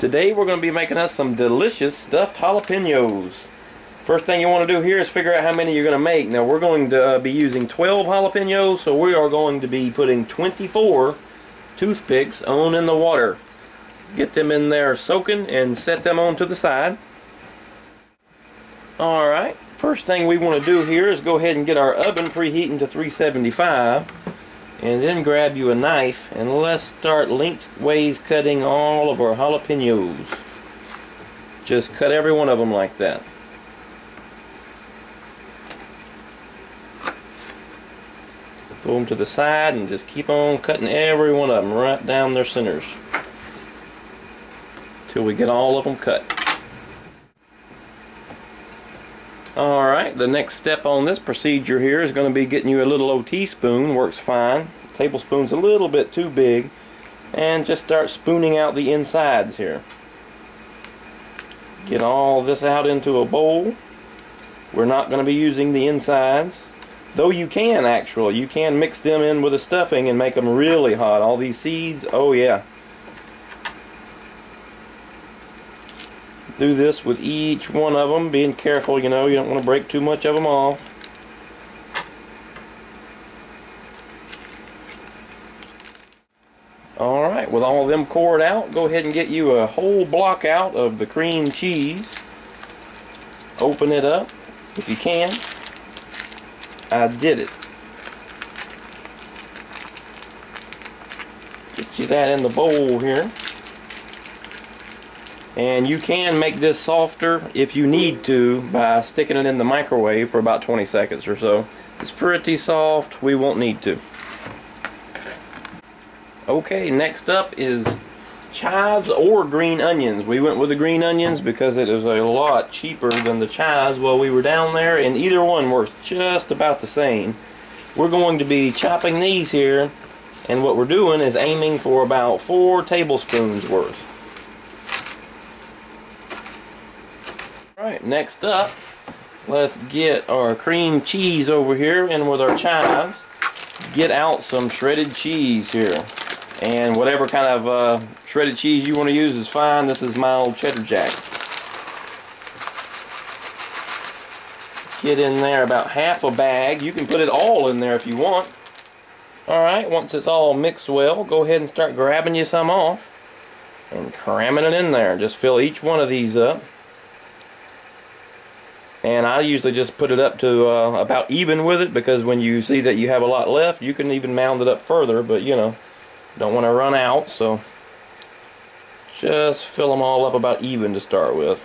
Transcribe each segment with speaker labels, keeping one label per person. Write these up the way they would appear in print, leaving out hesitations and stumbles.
Speaker 1: Today we're going to be making us some delicious stuffed jalapenos. First thing you want to do here is figure out how many you're going to make. Now we're going to be using 12 jalapenos, so we are going to be putting 24 toothpicks on in the water. Get them in there soaking and set them on to the side. Alright, first thing we want to do here is go ahead and get our oven preheating to 375. And then grab you a knife and let's start lengthways cutting all of our jalapenos. Just cut every one of them like that. Throw them to the side and just keep on cutting every one of them right down their centers till we get all of them cut. Alright, the next step on this procedure here is going to be getting you a little old teaspoon. Works fine. Tablespoon's a little bit too big. And just start spooning out the insides here. Get all this out into a bowl. We're not going to be using the insides. Though you can actually. You can mix them in with the stuffing and make them really hot. All these seeds, oh yeah. Do this with each one of them, being careful, you know, you don't want to break too much of them off. Alright, with all of them cored out, go ahead and get you a whole block out of the cream cheese. Open it up, if you can. I did it. Get you that in the bowl here. And you can make this softer if you need to by sticking it in the microwave for about 20 seconds or so. It's pretty soft, we won't need to. Okay, next up is chives or green onions. We went with the green onions because it is a lot cheaper than the chives while we were down there, and either one works just about the same. We're going to be chopping these here, and what we're doing is aiming for about 4 tablespoons worth. Alright, next up, let's get our cream cheese over here in with our chives. Get out some shredded cheese here. And whatever kind of shredded cheese you want to use is fine. This is my old cheddar jack. Get in there about half a bag. You can put it all in there if you want. Alright, once it's all mixed well, go ahead and start grabbing you some off and cramming it in there. Just fill each one of these up. And I usually just put it up to about even with it, because when you see that you have a lot left, you can even mound it up further, but you know, don't want to run out, so just fill them all up about even to start with.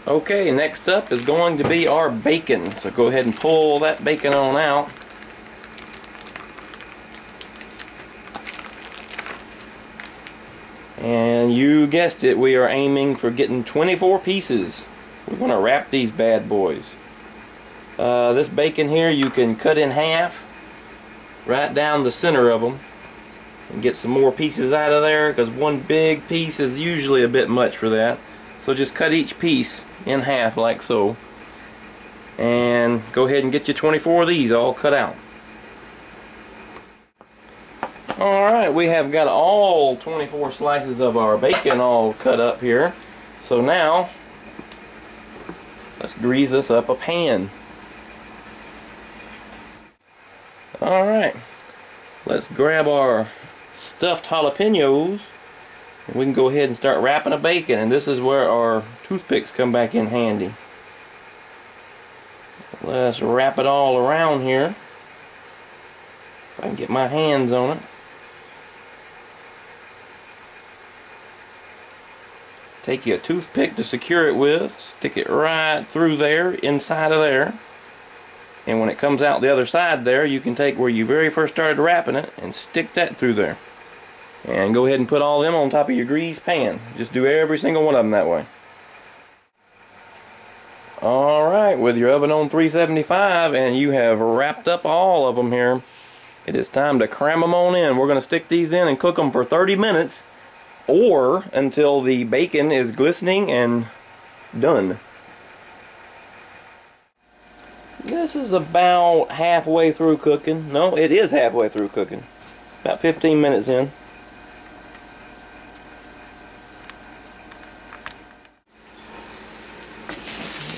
Speaker 1: Okay, next up is going to be our bacon. So go ahead and pull that bacon on out. And you guessed it, we are aiming for getting 24 pieces. We're going to wrap these bad boys. This bacon here you can cut in half right down the center of them and get some more pieces out of there, because one big piece is usually a bit much for that. So just cut each piece in half like so, and go ahead and get you 24 of these all cut out. Alright, we have got all 24 slices of our bacon all cut up here. So now let's grease us up a pan. Alright, let's grab our stuffed jalapenos. We can go ahead and start wrapping a bacon, and this is where our toothpicks come back in handy. Let's wrap it all around here. If I can get my hands on it. Take you a toothpick to secure it with, stick it right through there, inside of there. And when it comes out the other side there, you can take where you very first started wrapping it and stick that through there. And go ahead and put all them on top of your greased pan. Just do every single one of them that way. Alright, with your oven on 375 and you have wrapped up all of them here, it is time to cram them on in. We're going to stick these in and cook them for 30 minutes or until the bacon is glistening and done. This is about halfway through cooking. No, it is halfway through cooking. About 15 minutes in.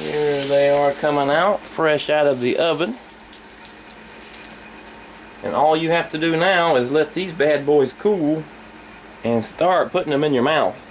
Speaker 1: Here they are coming out, fresh out of the oven. And all you have to do now is let these bad boys cool and start putting them in your mouth.